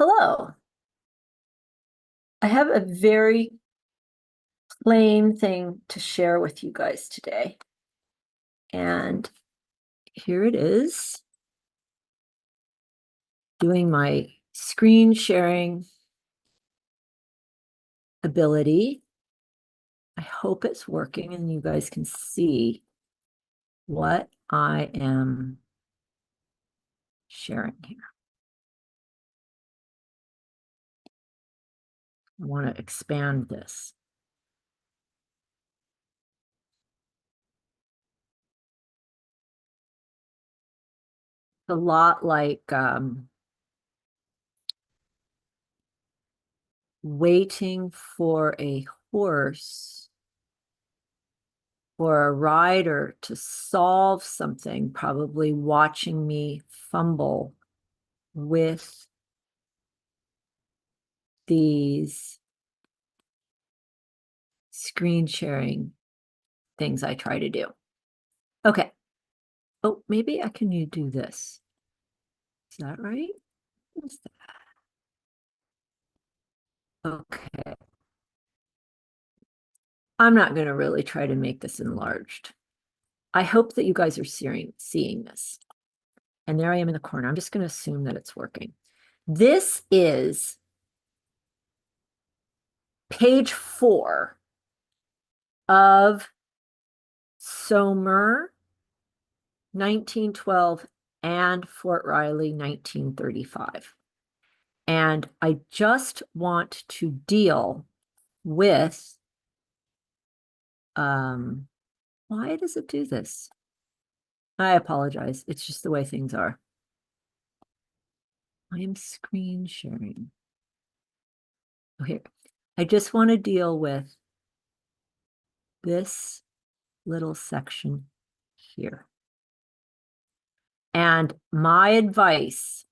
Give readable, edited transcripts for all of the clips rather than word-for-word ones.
Hello. I have a very plain thing to share with you guys today. And here it is. Doing my screen sharing ability. I hope it's working and you guys can see what I am sharing here. I want to expand this. A lot like waiting for a horse or a rider to solve something, probably watching me fumble with these screen sharing things I try to do. Okay. Oh, maybe I can do this. Is that right? What's that? Okay. I'm not going to really try to make this enlarged. I hope that you guys are seeing this. And there I am in the corner. I'm just going to assume that it's working. This is page 4 of Saumur, 1912, and Fort Riley, 1935. And I just want to deal with, why does it do this? I apologize. It's just the way things are. I am screen sharing. Oh, here. I just want to deal with this little section here. And my advice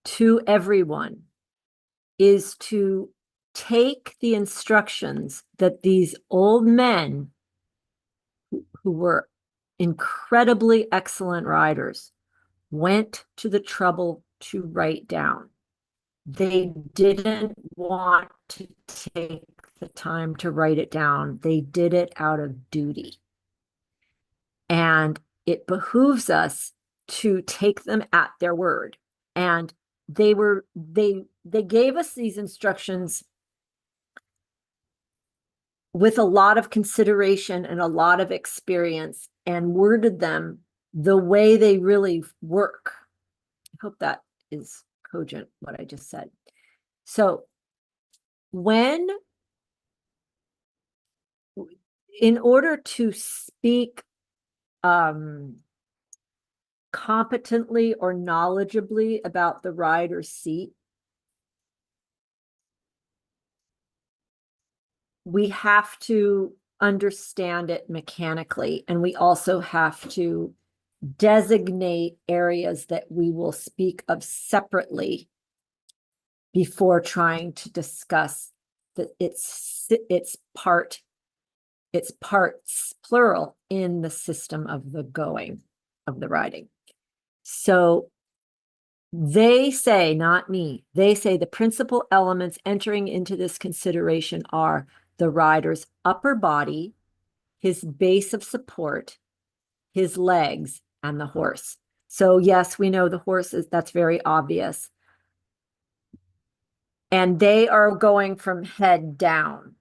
to everyone is to take the instructions that these old men who were incredibly excellent riders went to the trouble to write down. They didn't want to take the time to write it down. They did it out of duty. And it behooves us to take them at their word. And they gave us these instructions with a lot of consideration and a lot of experience and worded them the way they really work. I hope that is cogent, what I just said. So in order to speak competently or knowledgeably about the rider's seat, we have to understand it mechanically, and we also have to designate areas that we will speak of separately before trying to discuss its parts plural in the system of the going of the riding. So they say, not me, they say the principal elements entering into this consideration are the rider's upper body, his base of support, his legs, and the horse. So yes, we know the horse that's very obvious. And they are going from head down.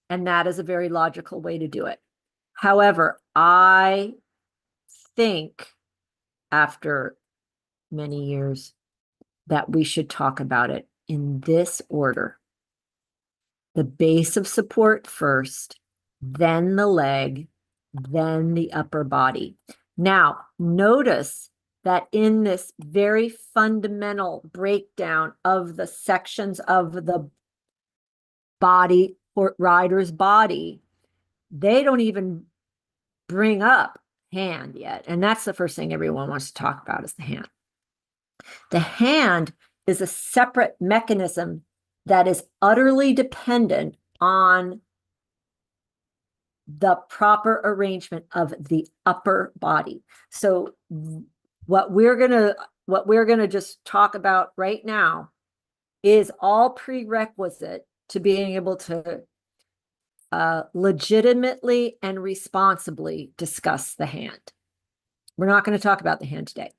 And that is a very logical way to do it. However, I think after many years that we should talk about it in this order. The base of support first, then the leg, then the upper body. Now, notice that in this very fundamental breakdown of the sections of the body, or rider's body, they don't even bring up hand yet. And that's the first thing everyone wants to talk about is the hand. The hand is a separate mechanism that is utterly dependent on the proper arrangement of the upper body. So what we're gonna just talk about right now is all prerequisite to being able to legitimately and responsibly discuss the hand. We're not going to talk about the hand today.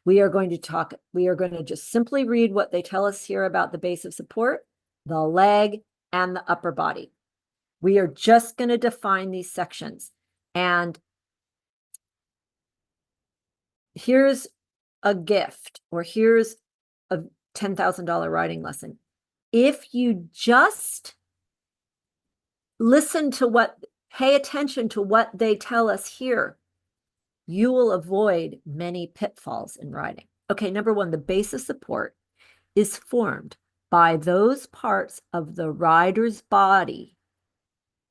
We are going to just simply read what they tell us here about the base of support, the leg, and the upper body. We are just going to define these sections. And here's a gift, or here's a $10,000 writing lesson. If you just pay attention to what they tell us here, you will avoid many pitfalls in writing. Okay, number one, the base of support is formed by those parts of the rider's body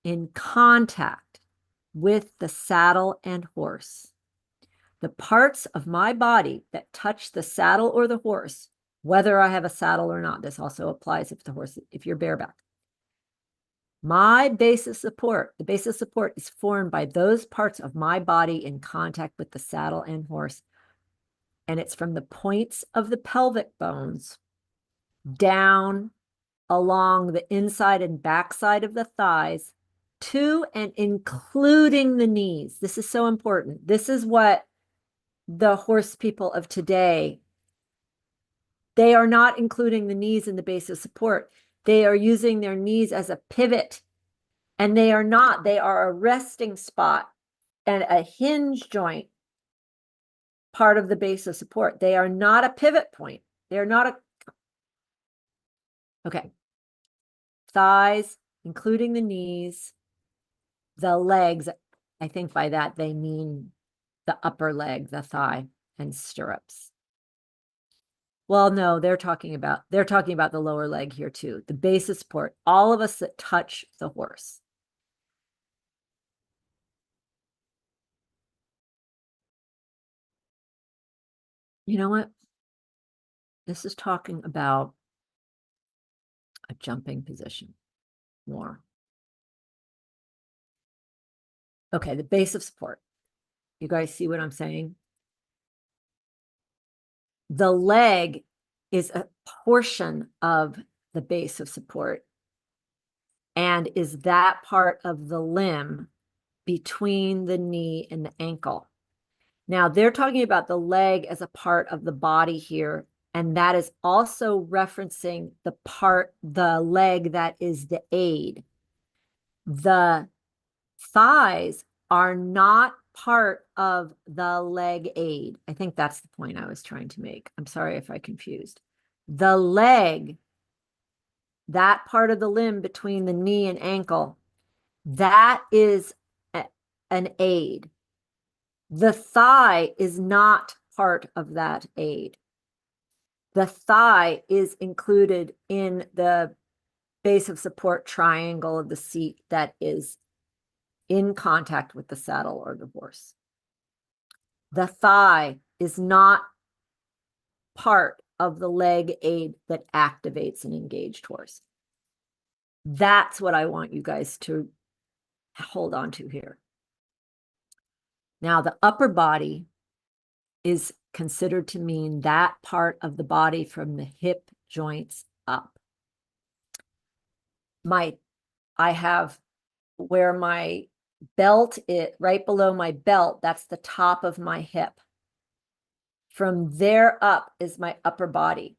in contact with the saddle and horse. The parts of my body that touch the saddle or the horse, whether I have a saddle or not, this also applies if you're bareback. My base of support, the base of support is formed by those parts of my body in contact with the saddle and horse. And it's from the points of the pelvic bones down along the inside and backside of the thighs to and including the knees. This is so important. This is what the horse people of today, they are not including the knees in the base of support. They are using their knees as a pivot, and they are not. They are a resting spot and a hinge joint part of the base of support. They are not a pivot point. They are not okay. Thighs, including the knees, the legs. I think by that they mean the upper leg, the thigh, and stirrups. Well, no, they're talking about the lower leg here too. The base of support, all of us that touch the horse. You know what? This is talking about a jumping position more. Okay, the base of support. You guys see what I'm saying? The leg is a portion of the base of support and is that part of the limb between the knee and the ankle. Now, they're talking about the leg as a part of the body here, and that is also referencing the leg that is the aid. The thighs are not part of the leg aid. I think that's the point I was trying to make. I'm sorry if I confused. The leg, that part of the limb between the knee and ankle, that is an aid. The thigh is not part of that aid. The thigh is included in the base of support triangle of the seat that is in contact with the saddle or the horse. The thigh is not part of the leg aid that activates an engaged horse. That's what I want you guys to hold on to here. Now, the upper body is considered to mean that part of the body from the hip joints up. I have where my belt is, right below my belt, that's the top of my hip. From there up is my upper body.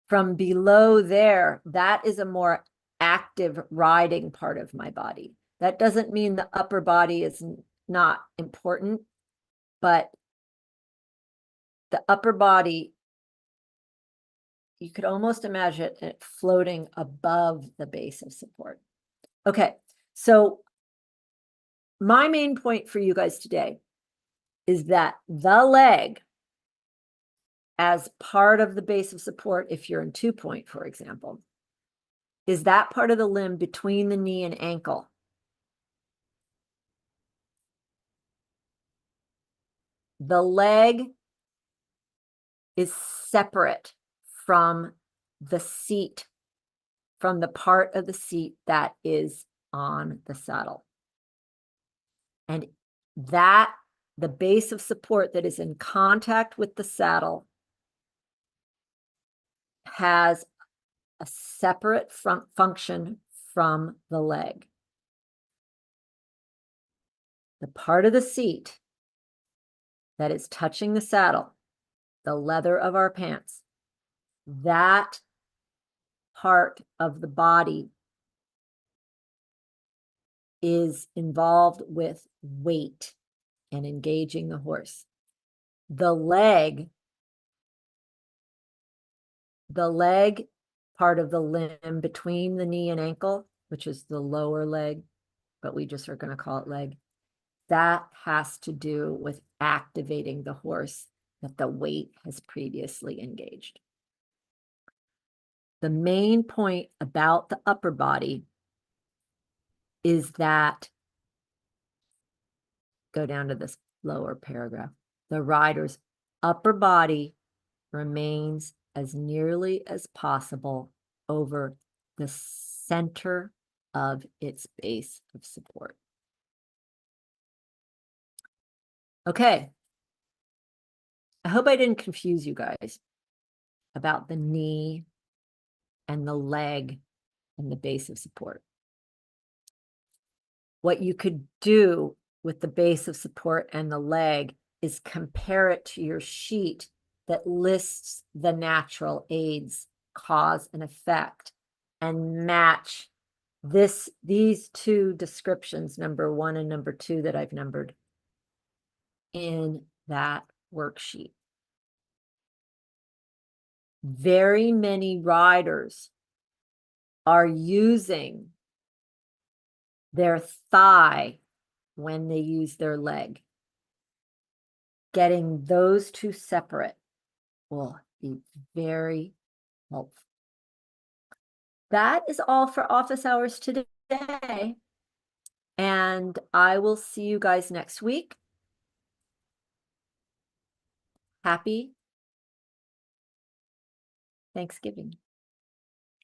From below there, that is a more active riding part of my body. That doesn't mean the upper body is not important, but the upper body, you could almost imagine it floating above the base of support. Okay, so my main point for you guys today is that the leg, as part of the base of support, if you're in 2-point, for example, is that part of the limb between the knee and ankle. The leg is separate from the seat, from the part of the seat that is on the saddle. And that, the base of support that is in contact with the saddle, has a separate function from the leg. The part of the seat that is touching the saddle, the leather of our pants, that part of the body is involved with weight and engaging the horse. The leg part of the limb between the knee and ankle, which is the lower leg, but we just are going to call it leg, that has to do with activating the horse that the weight has previously engaged. The main point about the upper body is that, go down to this lower paragraph, the rider's upper body remains as nearly as possible over the center of its base of support. Okay. I hope I didn't confuse you guys about the knee and the leg and the base of support. What you could do with the base of support and the leg is compare it to your sheet that lists the natural aids, cause and effect, and match these two descriptions, number 1 and number 2 that I've numbered, in that worksheet. Very many riders are using their thigh when they use their leg. Getting those two separate will be very helpful. That is all for office hours today. And I will see you guys next week. Happy Thanksgiving.